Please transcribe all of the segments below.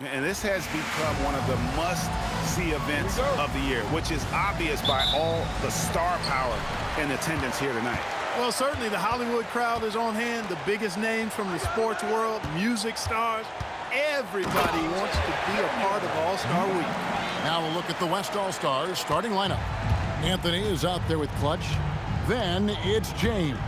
And this has become one of the must-see events of the year, which is obvious by all the star power in attendance here tonight. Well, certainly the Hollywood crowd is on hand, the biggest names from the sports world, music stars. Everybody wants to be a part of All-Star Week. Now we'll look at the West All-Stars starting lineup. Anthony is out there with Clutch. Then it's James.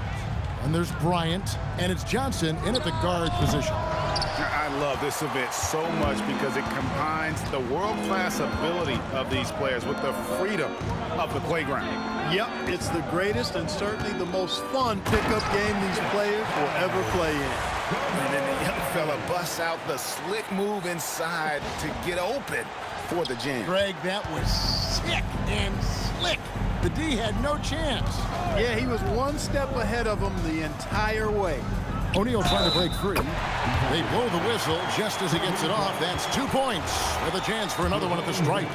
And there's Bryant. And it's Johnson in at the guard position. I love this event so much because it combines the world-class ability of these players with the freedom of the playground. Yep, it's the greatest and certainly the most fun pickup game these players will ever play in. And then the young fella busts out the slick move inside to get open for the jam. Greg, that was sick and slick. The D had no chance. Yeah, he was one step ahead of him the entire way. O'Neal trying to break free. They blow the whistle just as he gets it off. That's 2 points with a chance for another one at the stripe.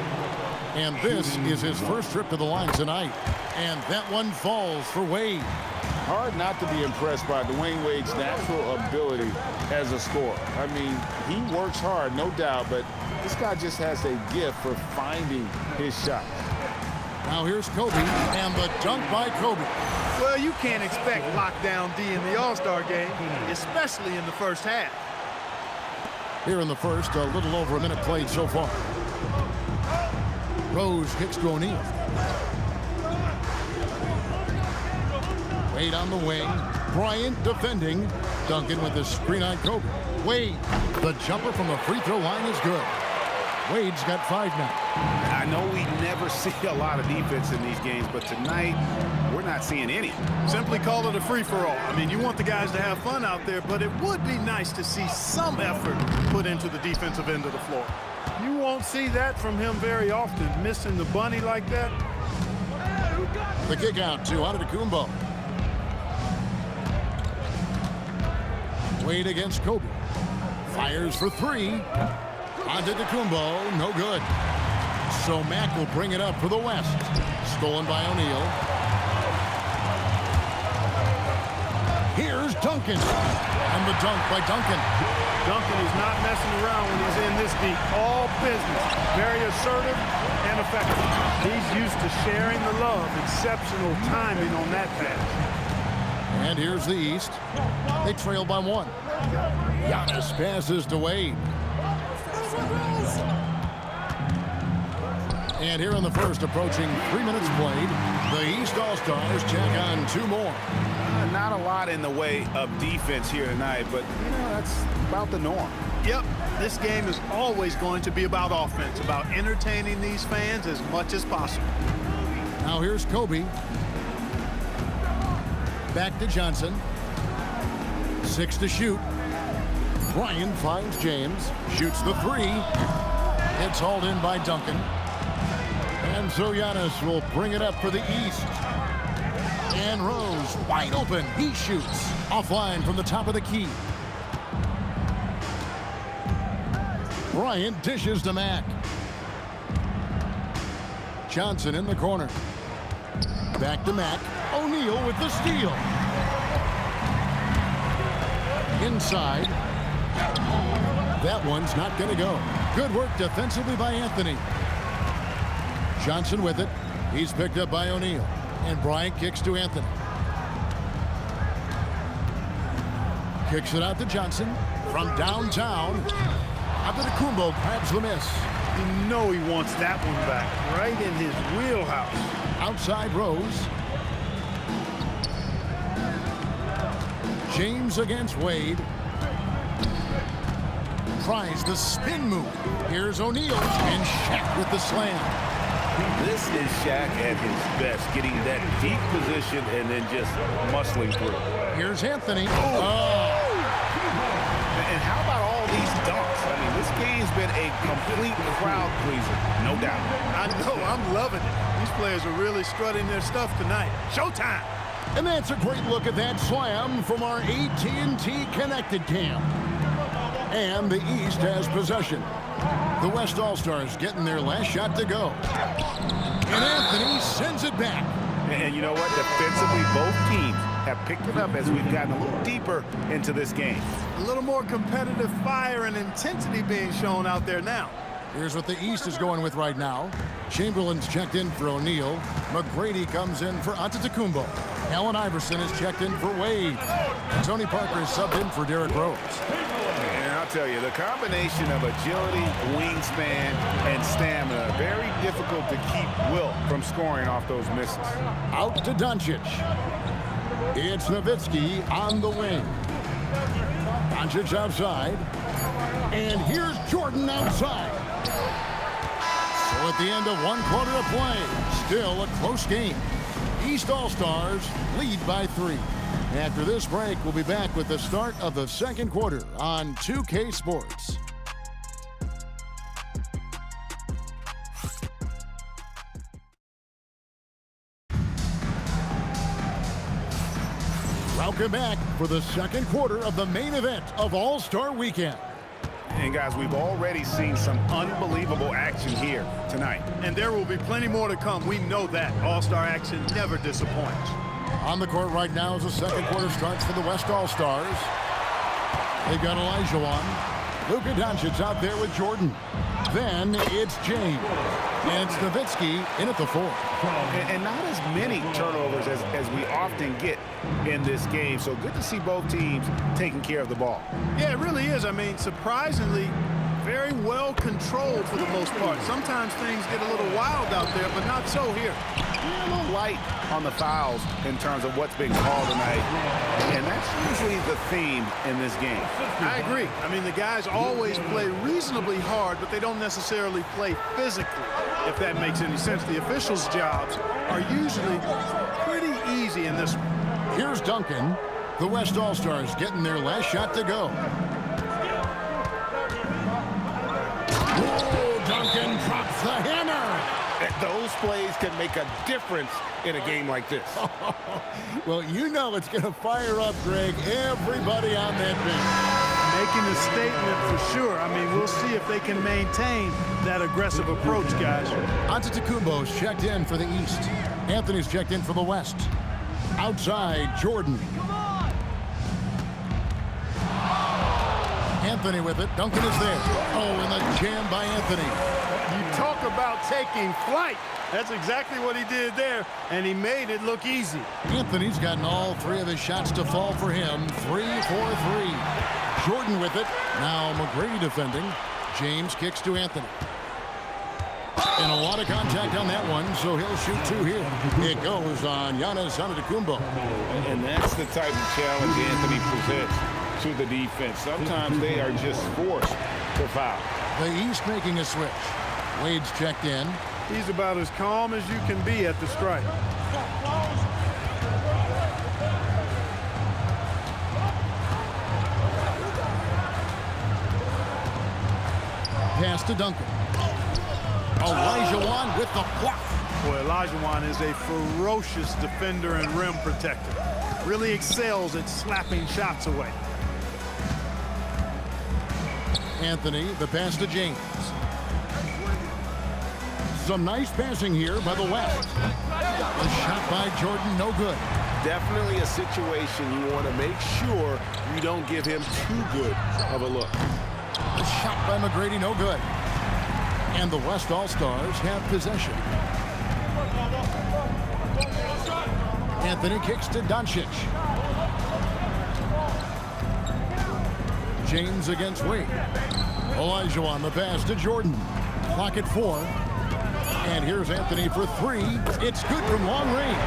And this is his first trip to the line tonight. And that one falls for Wade. Hard not to be impressed by Dwayne Wade's natural ability as a scorer. I mean, he works hard, no doubt, but this guy just has a gift for finding his shot. Now here's Kobe, and the dunk by Kobe. Well, you can't expect lockdown D in the All-Star game, especially in the first half. Here in the first, a little over a minute played so far. Rose kicks to O'Neal. Wade on the wing. Bryant defending. Duncan with the screen on Kobe. Wade, the jumper from the free throw line is good. Wade's got 5 now. I know we never see a lot of defense in these games, but tonight we're not seeing any. Simply call it a free-for-all. I mean, you want the guys to have fun out there, but it would be nice to see some effort put into the defensive end of the floor. You won't see that from him very often, missing the bunny like that. The kick out to Antetokounmpo. Wade against Kobe. Fires for 3. Antetokounmpo, no good. So Mack will bring it up for the West. Stolen by O'Neal. Here's Duncan. And the dunk by Duncan. Duncan is not messing around when he's in this deep. All business. Very assertive and effective. He's used to sharing the love. Exceptional timing on that pass. And here's the East. They trail by 1. Giannis passes to Wade. And here in the first, approaching 3 minutes played, the East All-Stars check on 2 more. Not a lot in the way of defense here tonight, but that's about the norm. Yep, this game is always going to be about offense, about entertaining these fans as much as possible. Now here's Kobe. Back to Johnson. 6 to shoot. Bryant finds James. Shoots the 3. It's hauled in by Duncan. And so Giannis will bring it up for the East. And Rose wide open. He shoots. Offline from the top of the key. Bryant dishes to Mack. Johnson in the corner. Back to Mack. O'Neal with the steal. Inside. That one's not going to go. Good work defensively by Anthony. Johnson with it. He's picked up by O'Neal. And Bryant kicks to Anthony. Kicks it out to Johnson. From downtown. Antetokounmpo grabs the miss. You know he wants that one back. Right in his wheelhouse. Outside Rose. James against Wade. Tries the spin move. Here's O'Neal. And Shaq with the slam. This is Shaq at his best, getting that deep position and then just muscling through. Here's Anthony. Oh. And how about all these dunks? I mean, this game's been a complete crowd pleaser, no doubt. I know, I'm loving it. These players are really strutting their stuff tonight. Showtime! And that's a great look at that slam from our AT&T Connected Cam. And the East has possession. The West All-Stars getting their last shot to go. And Anthony sends it back. And you know what? Defensively, both teams have picked it up as we've gotten a little deeper into this game. A little more competitive fire and intensity being shown out there now. Here's what the East is going with right now. Chamberlain's checked in for O'Neal. McGrady comes in for Antetokounmpo. Allen Iverson is checked in for Wade. Tony Parker is subbed in for Derrick Rose. And I'll tell you, the combination of agility, wingspan, and stamina, very difficult to keep Wilt from scoring off those misses. Out to Doncic. It's Nowitzki on the wing. Doncic outside. And here's Jordan outside. So at the end of 1 quarter of play, still a close game. East All-Stars lead by 3. After this break, we'll be back with the start of the second quarter on 2K Sports. Welcome back for the second quarter of the main event of All-Star Weekend. And guys, we've already seen some unbelievable action here tonight. And there will be plenty more to come. We know that. All-Star action never disappoints. On the court right now as the second quarter starts for the West All-Stars. They've got Olajuwon. Luka Doncic out there with Jordan. Then it's James. And it's Nowitzki in at the 4. And not as many turnovers as we often get in this game. So good to see both teams taking care of the ball. Yeah, it really is. I mean, surprisingly, very well controlled for the most part. Sometimes things get a little wild out there, but not so here. A little light on the fouls in terms of what's being called tonight. And that's usually the theme in this game. I agree. I mean, the guys always play reasonably hard, but they don't necessarily play physically, if that makes any sense. The officials' jobs are usually pretty easy in this one. Here's Duncan. The West All-Stars getting their last shot to go. Oh, Duncan drops the hammer. Those plays can make a difference in a game like this. Well, you know it's going to fire up, Greg, everybody on that bench. Making a statement for sure. I mean, we'll see if they can maintain that aggressive approach, guys. Antetokounmpo's checked in for the East. Anthony's checked in for the West. Outside, Jordan. Anthony with it. Duncan is there. Oh, and the jam by Anthony. You talk about taking flight. That's exactly what he did there, and he made it look easy. Anthony's gotten all 3 of his shots to fall for him. 3 for 3. Jordan with it. Now McGrady defending. James kicks to Anthony. And a lot of contact on that one, so he'll shoot 2 here. It goes on Giannis Antetokounmpo. And that's the type of challenge Anthony presents to the defense. Sometimes they are just forced to foul. The East making a switch. Wade's checked in. He's about as calm as you can be at the strike. Pass to Duncan. Olajuwon with the block. Boy, Olajuwon is a ferocious defender and rim protector. Really excels at slapping shots away. Anthony, the pass to James. Some nice passing here by the West. A shot by Jordan, no good. Definitely a situation you want to make sure you don't give him too good of a look. A shot by McGrady, no good. And the West All-Stars have possession. Anthony kicks to Doncic. James against Wade. Olajuwon, the pass to Jordan. Clock at 4. And here's Anthony for 3. It's good from long range.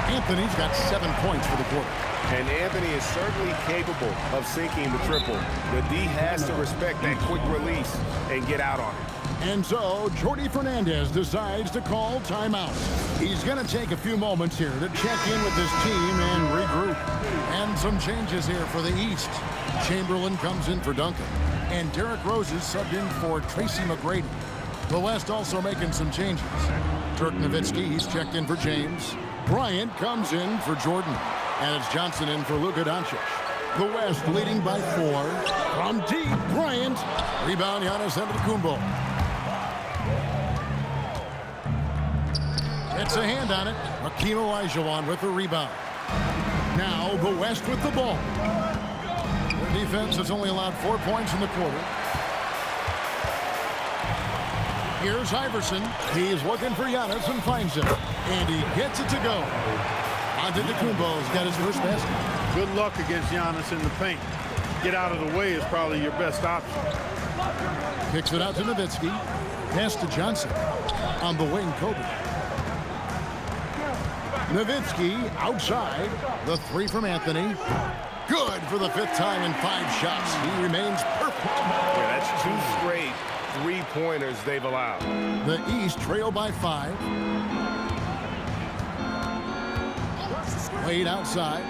Anthony's got 7 points for the quarter. And Anthony is certainly capable of sinking the triple. The D has to respect that quick release and get out on it. And so, Jordi Fernandez decides to call timeout. He's going to take a few moments here to check in with his team and regroup. And some changes here for the East. Chamberlain comes in for Duncan. And Derrick Rose is subbed in for Tracy McGrady. The West also making some changes. Dirk Nowitzki, he's checked in for James. Bryant comes in for Jordan. And it's Johnson in for Luka Doncic. The West leading by 4. From deep, Bryant. Rebound, Giannis Antetokounmpo. It's a hand on it. Hakeem Olajuwon with the rebound. Now the West with the ball. Their defense has only allowed 4 points in the quarter. Here's Iverson. He's looking for Giannis and finds him. And he gets it to go. Antetokounmpo's got his first basket. Good luck against Giannis in the paint. Get out of the way is probably your best option. Kicks it out to Nowitzki. Pass to Johnson. On the wing, Kobe. Nowitzki outside. The three from Anthony. Good for the 5th time in 5 shots. He remains perfect. Yeah, that's 2 straight three-pointers they've allowed. The East trail by 5. Wade outside.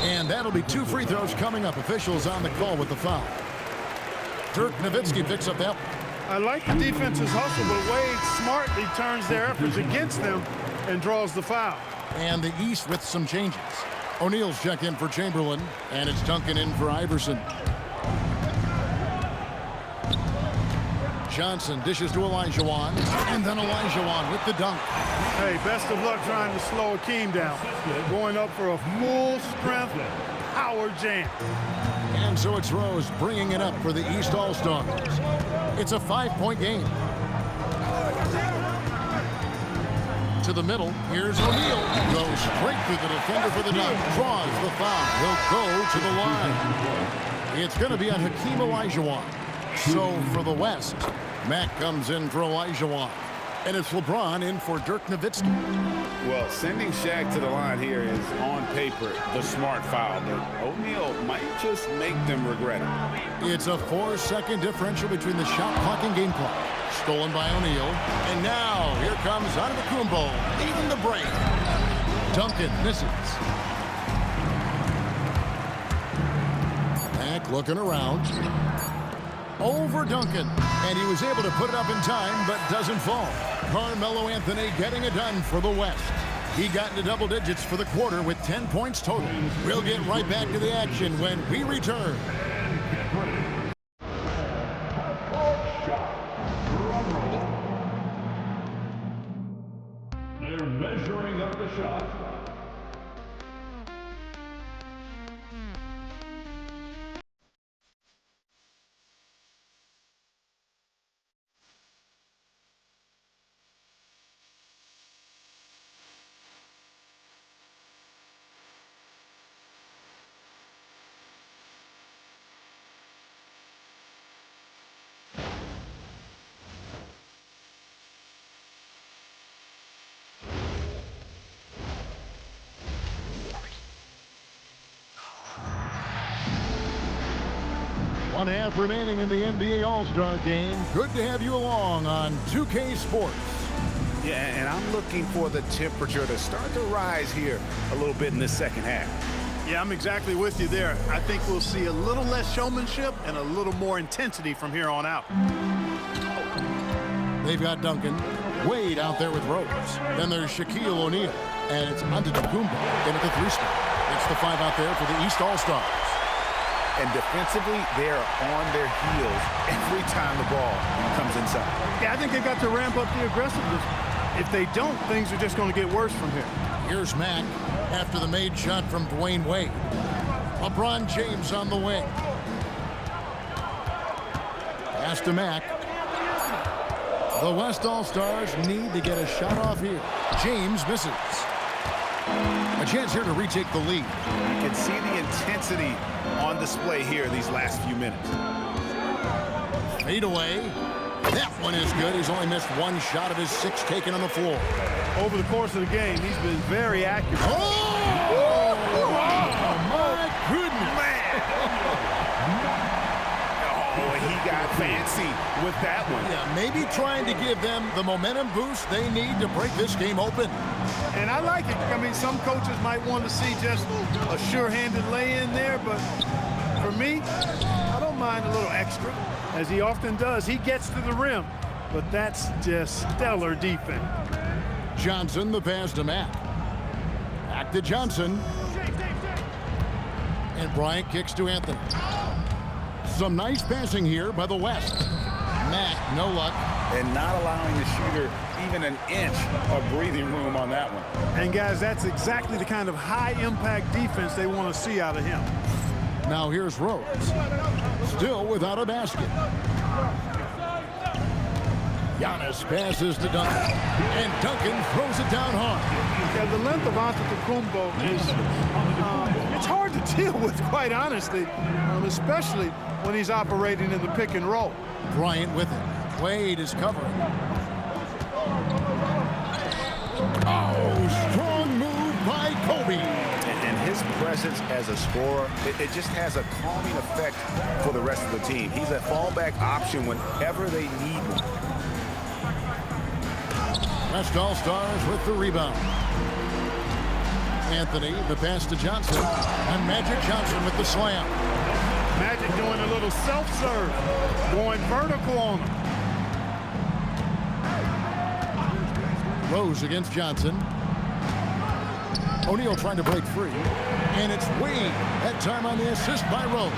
And that'll be 2 free throws coming up. Officials on the call with the foul. Dirk Nowitzki picks up that one. I like the defense's hustle, but Wade smartly turns their efforts against them and draws the foul. And the East with some changes. O'Neal's check in for Chamberlain, and it's Duncan in for Iverson. Johnson dishes to Olajuwon, and then Olajuwon with the dunk. Hey, best of luck trying to slow Akeem down. They're going up for a full-strength power jam. And so it's Rose bringing it up for the East All-Stars. It's a 5-point game. To the middle, here's O'Neal. Goes straight through the defender for the dunk. Draws the foul. He'll go to the line. It's going to be on Hakeem Olajuwon. So for the West, Mack comes in for Olajuwon. And it's LeBron in for Dirk Nowitzki. Well, sending Shaq to the line here is, on paper, the smart foul. But O'Neal might just make them regret it. It's a 4-second differential between the shot clock and game clock. Stolen by O'Neal. And now, here comes Antetokounmpo, leading the break. Duncan misses. Mack looking around. Over Duncan. And he was able to put it up in time, but doesn't fall. Carmelo Anthony getting it done for the West. He got into double digits for the quarter with 10 points total. We'll get right back to the action when we return. They're measuring up the shot. One half remaining in the NBA All-Star Game. Good to have you along on 2K Sports. Yeah, and I'm looking for the temperature to start to rise here a little bit in the second half. Yeah, I'm exactly with you there. I think we'll see a little less showmanship and a little more intensity from here on out. They've got Duncan. Wade out there with Rose. Then there's Shaquille O'Neal. And it's Antetokounmpo in at the 3 spot. It's the 5 out there for the East All-Stars. And defensively, they are on their heels every time the ball comes inside. Yeah, I think they got to ramp up the aggressiveness. If they don't, things are just going to get worse from here. Here's Mack after the made shot from Dwayne Wade. LeBron James on the wing. Pass to Mack. The West All-Stars need to get a shot off here. James misses. A chance here to retake the lead. You can see the intensity on display here these last few minutes. Fade away. That one is good. He's only missed 1 shot of his 6 taken on the floor. Over the course of the game, he's been very accurate. Oh, my goodness. Oh, he got fancy with that one. Yeah, maybe trying to give them the momentum boost they need to break this game open. And I like it. I mean, some coaches might want to see just a sure-handed lay-in there, but for me, I don't mind a little extra. As he often does, he gets to the rim, but that's just stellar defense. Johnson, the pass to Matt. Back to Johnson. And Bryant kicks to Anthony. Some nice passing here by the West. Matt, no luck. And not allowing the shooter even an inch of breathing room on that one. And, guys, that's exactly the kind of high-impact defense they want to see out of him. Now here's Rose. Still without a basket. Giannis passes to Duncan. And Duncan throws it down hard. Yeah, the length of Antetokounmpo is it's hard to deal with, quite honestly, especially when he's operating in the pick and roll. Bryant with it. Wade is covering. Oh, strong move by Kobe. And his presence as a scorer, it just has a calming effect for the rest of the team. He's a fallback option whenever they need one. West All-Stars with the rebound. Anthony, the pass to Johnson. And Magic Johnson with the slam. Magic doing a little self-serve, going vertical on him. Rose against Johnson. O'Neal trying to break free. And it's Wade. That time on the assist by Rose.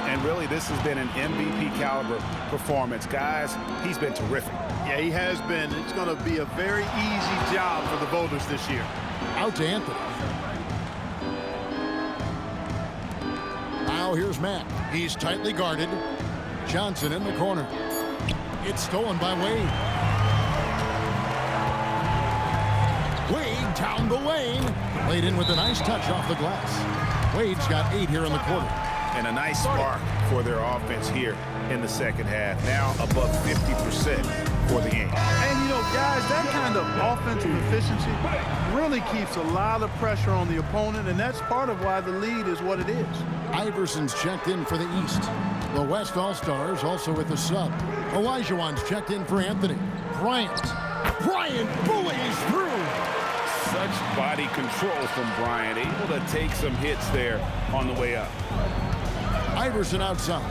And really, this has been an MVP caliber performance. Guys, he's been terrific. Yeah, he has been. It's going to be a very easy job for the voters this year. Out to Anthony. Now here's Matt. He's tightly guarded. Johnson in the corner. It's stolen by Wade. Wade down the lane. Laid in with a nice touch off the glass. Wade's got 8 here in the quarter. And a nice spark for their offense here in the second half. Now above 50% for the game. And, you know, guys, that kind of offensive efficiency really keeps a lot of pressure on the opponent, and that's part of why the lead is what it is. Iverson's checked in for the East. The West All-Stars also with the sub. Olajuwon's checked in for Anthony. Bryant bullies through. Such body control from Bryant, able to take some hits there on the way up. Iverson outside.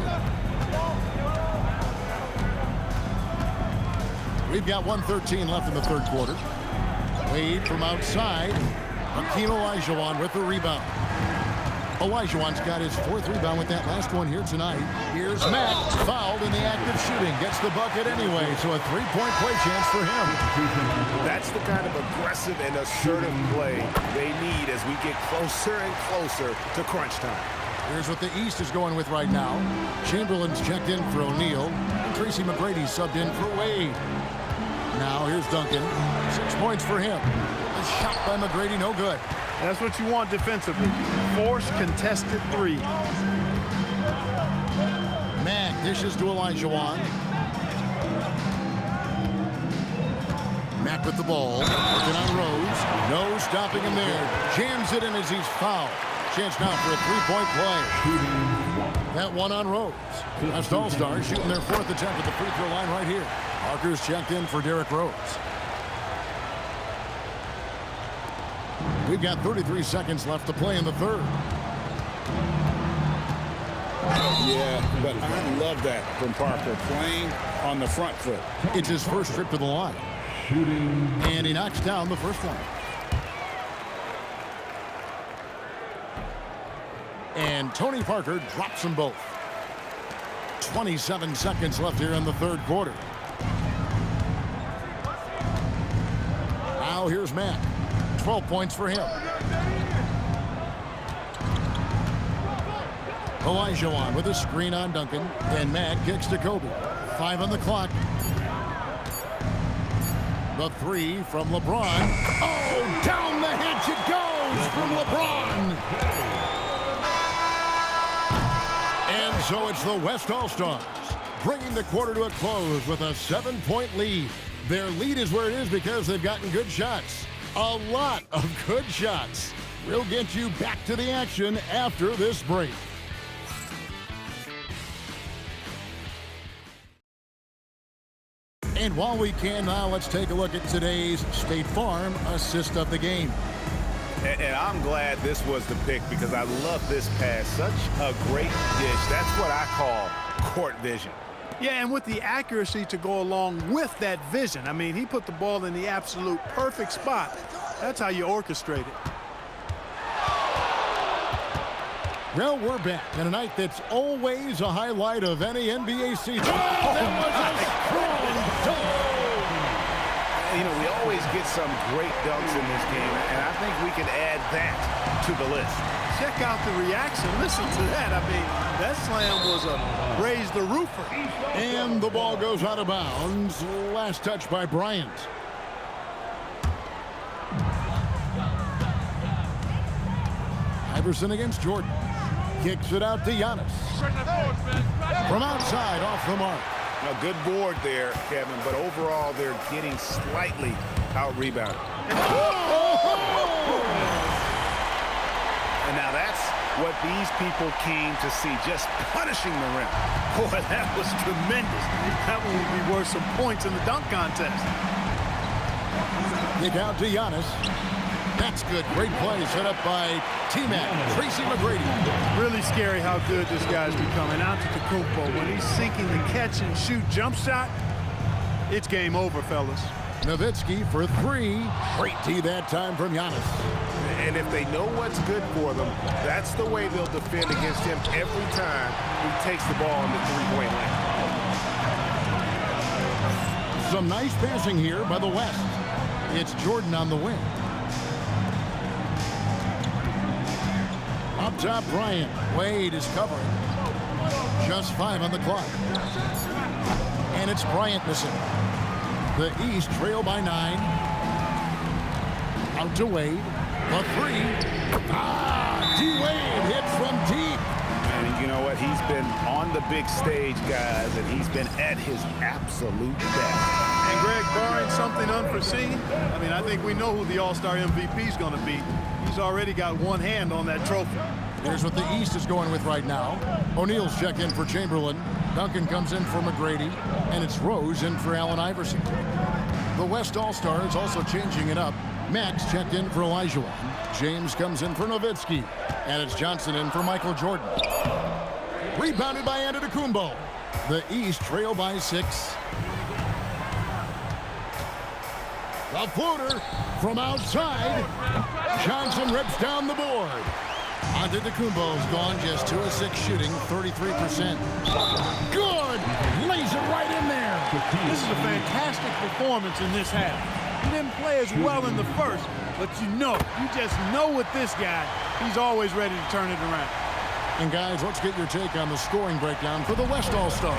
We've got 1:13 left in the third quarter. Wade from outside. Hakeem Olajuwon with the rebound. Olajuwon's got his 4th rebound with that last one here tonight. Here's Matt, fouled in the act of shooting. Gets the bucket anyway, so a 3-point play chance for him. That's the kind of aggressive and assertive play they need as we get closer and closer to crunch time. Here's what the East is going with right now. Chamberlain's checked in for O'Neal. And Tracy McGrady subbed in for Wade. Now here's Duncan. 6 points for him. A shot by McGrady, no good. That's what you want defensively. Force contested three. Mack dishes to Olajuwon. Mack with the ball. Working on Rose. No stopping him there. Jams it in as he's fouled. Chance now for a 3-point play. That one on Rose. West All-Stars shooting their 4th attempt at the free throw line right here. Parker's checked in for Derrick Rose. We've got 33 seconds left to play in the third. Yeah, but I love that from Parker, playing on the front foot. It's his first trip to the line. And he knocks down the first one. And Tony Parker drops them both. 27 seconds left here in the third quarter. Now here's Matt. 12 points for him. Olajuwon with a screen on Duncan. And Matt kicks to Kobe. 5 on the clock. The 3 from LeBron. Oh, down the hatch it goes from LeBron. And so it's the West All-Stars bringing the quarter to a close with a 7-point lead. Their lead is where it is because they've gotten good shots. A lot of good shots. We'll get you back to the action after this break. And while we can now, let's take a look at today's State Farm assist of the game. And I'm glad this was the pick because I love this pass. Such a great dish. That's what I call court vision. Yeah, and with the accuracy to go along with that vision. I mean, he put the ball in the absolute perfect spot. That's how you orchestrate it. Well, we're back in a night that's always a highlight of any NBA season. Oh, that was a strong dunk. You know, we always get some great dunks in this game, and I think we can add that to the list. Check out the reaction. Listen to that. I mean, that slam was a raise the roofer. And the ball goes out of bounds. Last touch by Bryant. Iverson against Jordan. Kicks it out to Giannis. From outside, off the mark. A good board there, Kevin, but overall they're getting slightly out-rebounded. And now that's what these people came to see, just punishing the rim. Boy, that was tremendous. That one would be worth some points in the dunk contest. Kick out to Giannis. That's good. Great play set up by T-Mac, Tracy McGrady. Really scary how good this guy's becoming. Antetokounmpo, when he's sinking the catch-and-shoot jump shot, it's game over, fellas. Nowitzki for three. Great D that time from Giannis. And if they know what's good for them, that's the way they'll defend against him every time he takes the ball in the three-point lane. Some nice passing here by the West. It's Jordan on the wing. Up top, Bryant. Wade is covering. Just 5 on the clock. And it's Bryant missing. The East trail by 9. Out to Wade. The three. D-Wade hits from deep. And you know what? He's been on the big stage, guys, and he's been at his absolute best. And Greg, barring something unforeseen, I mean, I think we know who the All-Star MVP is going to be. He's already got one hand on that trophy. Here's what the East is going with right now. O'Neal's check in for Chamberlain. Duncan comes in for McGrady. And it's Rose in for Allen Iverson. The West All-Star is also changing it up. Max checked in for Olajuwon. James comes in for Nowitzki. And it's Johnson in for Michael Jordan. Rebounded by Antetokounmpo. The East trail by 6. The floater from outside. Johnson rips down the board. Antetokounmpo's gone just 2 of 6 shooting, 33%. Good! Lays it right in there. This is a fantastic performance in this half. He didn't play as well in the first, but you just know with this guy, he's always ready to turn it around. And guys, let's get your take on the scoring breakdown for the West All-Stars.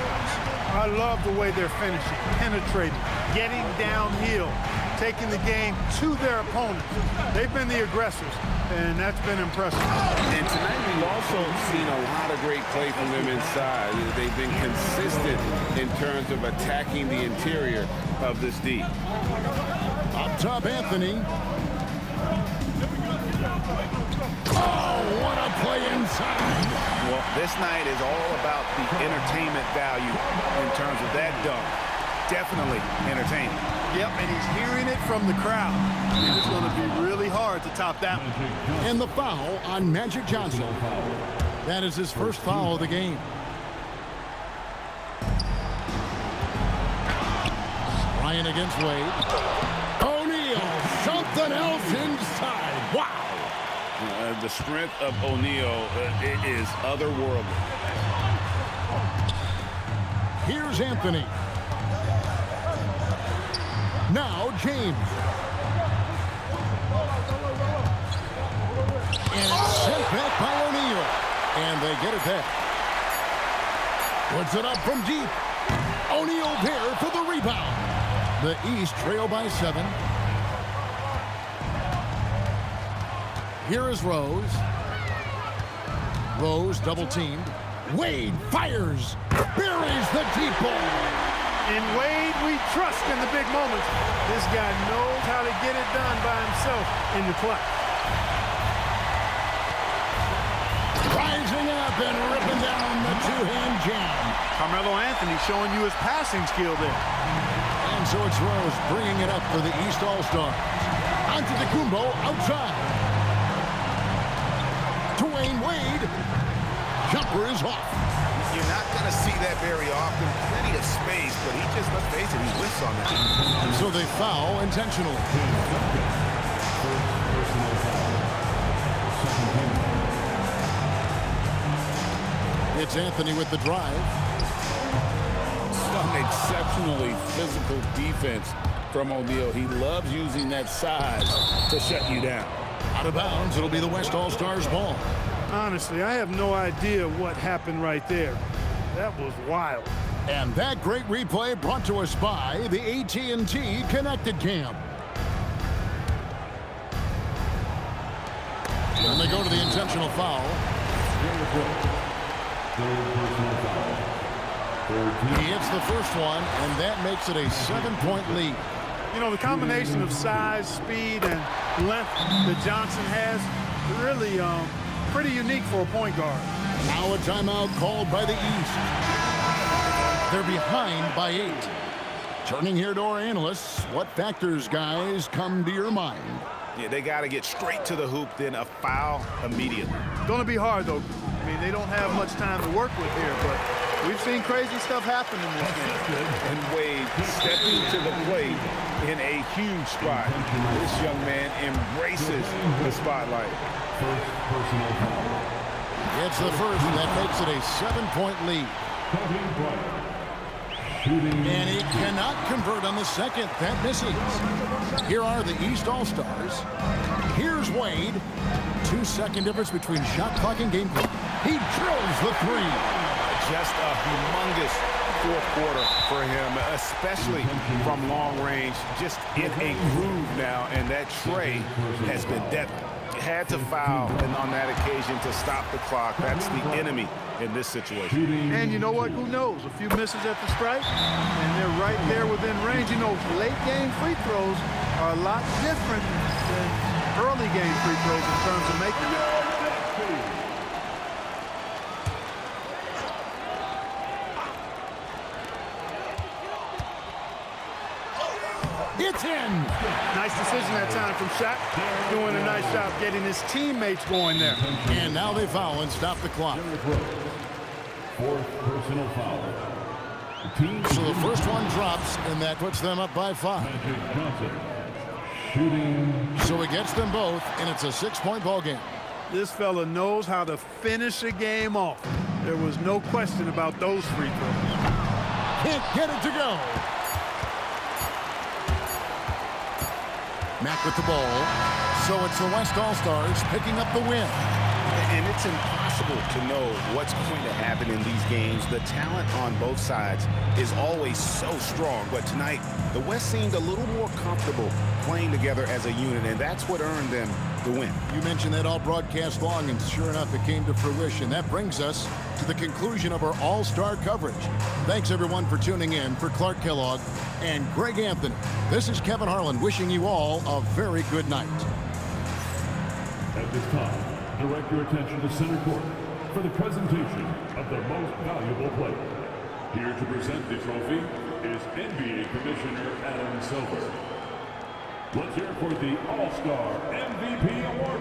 I love the way they're finishing, penetrating, getting downhill, taking the game to their opponents. They've been the aggressors, and that's been impressive. And tonight we've also seen a lot of great play from them inside. They've been consistent in terms of attacking the interior of this D. Up top, Anthony. Oh, what a play inside. Well, this night is all about the entertainment value in terms of that dunk. Definitely entertaining. Yep, and he's hearing it from the crowd. And it's going to be really hard to top that one. And the foul on Magic Johnson. That is his first foul of the game. Bryant against Wade. O'Neal, something else inside. Wow. The strength of O'Neal is otherworldly. Here's Anthony. Now James. And it's sent back by O'Neal. And they get it back. Puts it up from deep. O'Neal there for the rebound. The East trail by 7. Here is Rose. Rose double teamed. Wade fires. Buries the deep ball. In Wade, we trust in the big moments. This guy knows how to get it done by himself in the clutch. Rising up and ripping down the two-hand jam. Carmelo Anthony showing you his passing skill there. And so it's Rose bringing it up for the East All-Stars. Antetokounmpo outside. Dwayne Wade. Jumper is off. You're not going to see that very often. Plenty of space, but he just, let's face it, he whiffs on that. And so they foul intentionally. It's Anthony with the drive. Some exceptionally physical defense from O'Neal. He loves using that size to shut you down. Out of bounds, it'll be the West All-Stars ball. Honestly, I have no idea what happened right there. That was wild. And that great replay brought to us by the AT&T Connected Cam. And they go to the intentional foul. He hits the first one, and that makes it a 7-point lead. You know, the combination of size, speed, and length that Johnson has, really pretty unique for a point guard. Now a timeout called by the East. They're behind by 8. Turning here to our analysts, what factors, guys, come to your mind? Yeah, they got to get straight to the hoop, then a foul immediately. Going to be hard, though. I mean, they don't have much time to work with here, but we've seen crazy stuff happen in this game. And Wade stepping to the plate in a huge spot. This young man embraces the spotlight. It's the first, and that makes it a 7-point lead. And he cannot convert on the second. That misses. Here are the East All-Stars. Here's Wade. 2-second difference between shot clock and game clock. He drills the 3. Just a humongous fourth quarter for him, especially from long range. Just in a groove now, and that tray has been deadly. Had to foul and on that occasion to stop the clock. That's the enemy in this situation. And you know what? Who knows? A few misses at the stripe, and they're right there within range. You know, late game free throws are a lot different than early game free throws in terms of making them. It's in. Nice decision that time from Shaq. Doing a nice job getting his teammates going there. And now they foul and stop the clock. Fourth personal foul. So the first one drops, and that puts them up by 5. Magic Johnson. Shooting. So it gets them both, and it's a 6-point ball game. This fella knows how to finish a game off. There was no question about those free throws. Can't get it to go. Mack with the ball. So it's the West All-Stars picking up the win. And it's impossible to know what's going to happen in these games. The talent on both sides is always so strong. But tonight, the West seemed a little more comfortable playing together as a unit, and that's what earned them the win. You mentioned that all broadcast long, and sure enough, it came to fruition. That brings us to the conclusion of our all-star coverage. Thanks, everyone, for tuning in. For Clark Kellogg and Greg Anthony, this is Kevin Harlan wishing you all a very good night. At this time, direct your attention to center court for the presentation of the most valuable player. Here to present the trophy is NBA Commissioner Adam Silver. Let's hear for the All-Star MVP Award